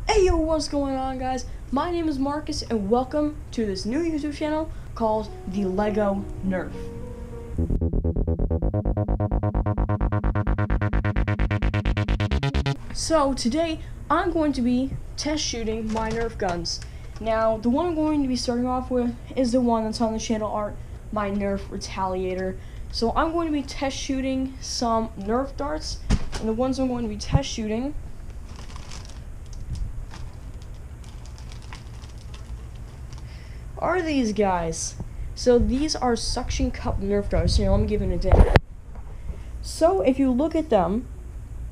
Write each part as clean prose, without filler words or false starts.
Hey yo, what's going on, guys? My name is Marcus and welcome to this new YouTube channel called TheLegoNerf. So today I'm going to be test shooting my Nerf guns. Now the one I'm going to be starting off with is the one that's on the channel art, my Nerf Retaliator. So I'm going to be test shooting some Nerf darts, and the ones I'm going to be test shooting are these guys. So these are suction cup Nerf darts. Here, let me give you an example. So if you look at them,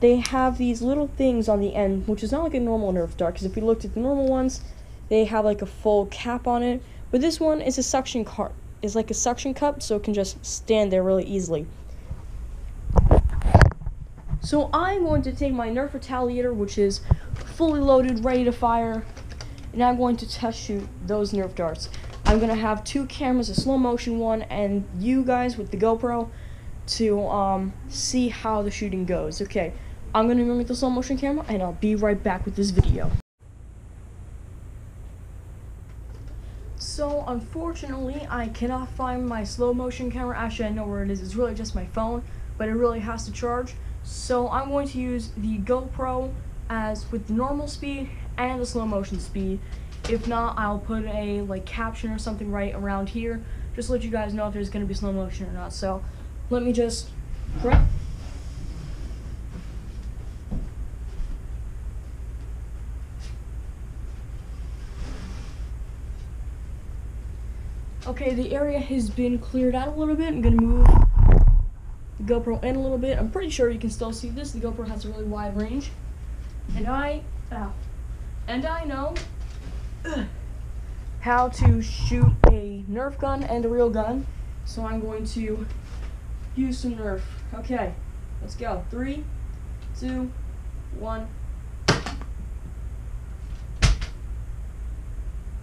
they have these little things on the end, which is not like a normal Nerf dart, because if you looked at the normal ones, they have like a full cap on it. But this one is a suction cup. It's like a suction cup, so it can just stand there really easily. So I'm going to take my Nerf Retaliator, which is fully loaded, ready to fire, and I'm going to test shoot those Nerf darts. I'm going to have two cameras, a slow motion one, and you guys with the GoPro to see how the shooting goes. Okay, I'm going to remove the slow motion camera, and I'll be right back with this video. So unfortunately, I cannot find my slow motion camera. Actually, I know where it is. It's really just my phone, but it really has to charge. So I'm going to use the GoPro as with the normal speed and the slow motion speed. If not, I'll put a caption or something right around here, just to let you guys know if there's going to be slow motion or not. So let me just grab. Okay, the area has been cleared out a little bit. I'm going to move the GoPro in a little bit. I'm pretty sure you can still see this. The GoPro has a really wide range. And I know how to shoot a Nerf gun and a real gun. So I'm going to use some Nerf. Okay, let's go. 3, 2, 1.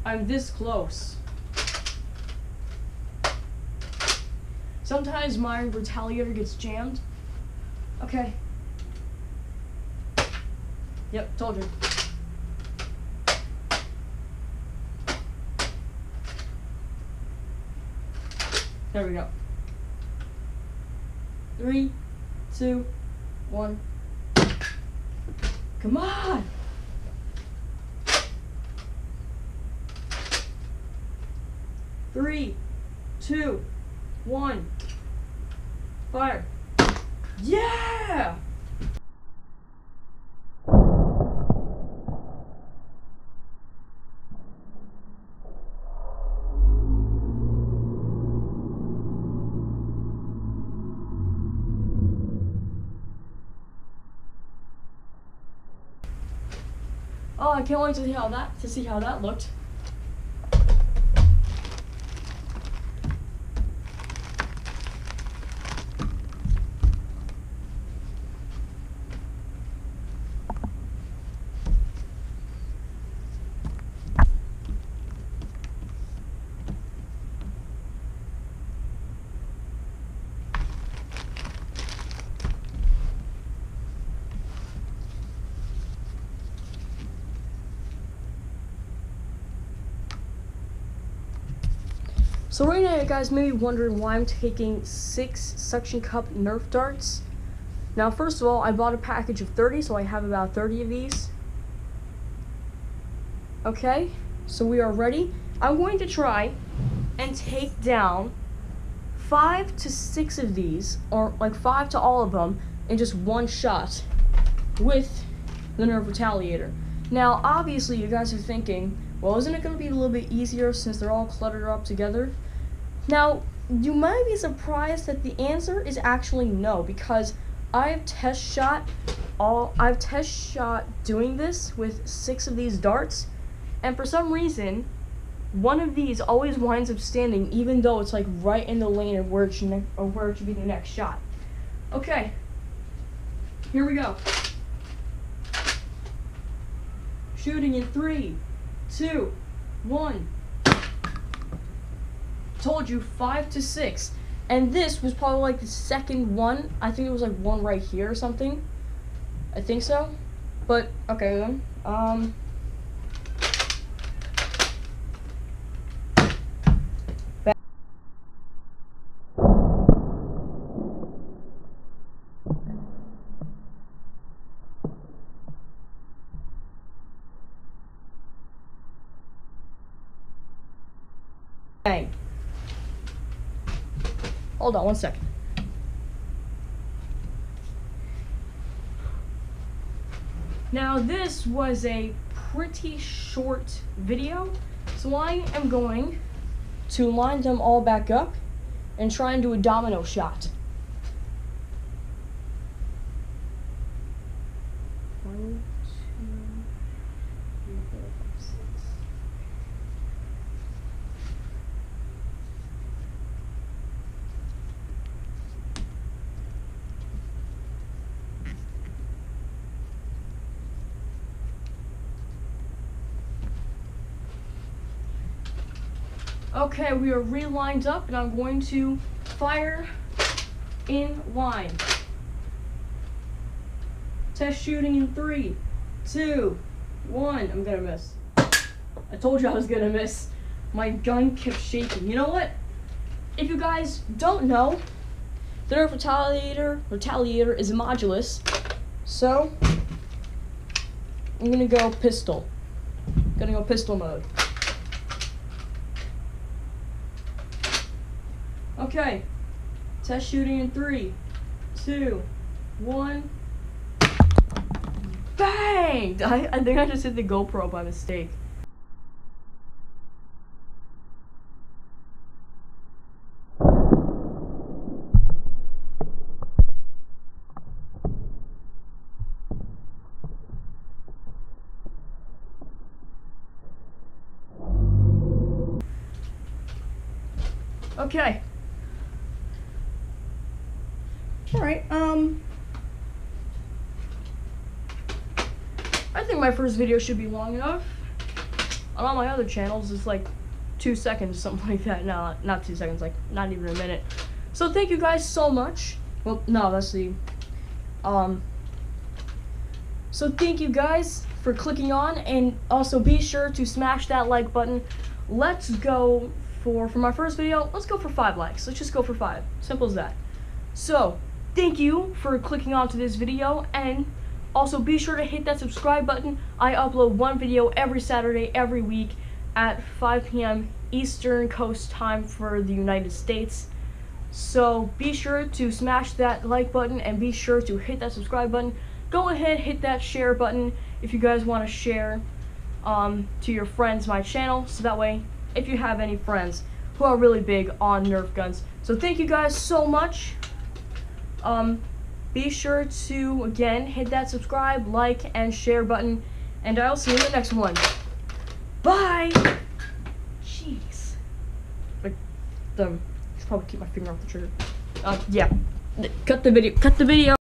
I'm this close. Sometimes my Retaliator gets jammed. Okay. Yep, told you. There we go. 3, 2, 1. Come on! Three, 2, 1. Fire. Yeah! Oh, I can't wait to see how that looked. So right now, you guys may be wondering why I'm taking 6 suction cup Nerf darts. Now, first of all, I bought a package of 30, so I have about 30 of these. Okay, so we are ready. I'm going to try and take down 5 to 6 of these, or 5 to all of them, in just one shot with the Nerf Retaliator. Now, obviously, you guys are thinking, well, isn't it going to be a little bit easier since they're all cluttered up together? Now, you might be surprised that the answer is actually no, because I've test shot doing this with 6 of these darts, and for some reason, one of these always winds up standing, even though it's right in the lane of where it should be the next shot. Okay, here we go. Shooting in 3, 2, 1. Told you 5 to 6. And this was probably the second one. I think it was one right here or something. I think so. But okay then. Bang. Hold on 1 second. Now this was a pretty short video, so I am going to line them all back up and try and do a domino shot. 1, 2, 3, 4, 5, 6. Okay, we are re-lined up, and I'm going to fire in line. Test shooting in 3, 2, 1. I'm gonna miss. I told you I was gonna miss. My gun kept shaking. You know what? If you guys don't know, the NERF Retaliator is a modulus. So I'm gonna go pistol. Gonna go pistol mode. Okay, test shooting in 3, 2, 1. Bang! I think I just hit the GoPro by mistake. Okay. Alright, I think my first video should be long enough. On all my other channels, it's like 2 seconds, something like that. No, not 2 seconds, like not even a minute. So thank you guys so much. Well, no, that's the, so thank you guys for clicking on, and also be sure to smash that like button. Let's go for my first video, let's go for 5 likes. Let's just go for 5. Simple as that. So, thank you for clicking on to this video, and also be sure to hit that subscribe button. I upload 1 video every Saturday, every week at 5 p.m. Eastern Coast time for the United States. So be sure to smash that like button and be sure to hit that subscribe button. Go ahead, hit that share button if you guys want to share to your friends my channel, so that way if you have any friends who are really big on Nerf guns. So thank you guys so much. Be sure to, again, hit that subscribe, like, and share button, and I'll see you in the next one. Bye! Jeez. Like, should probably keep my finger off the trigger. Yeah. Cut the video.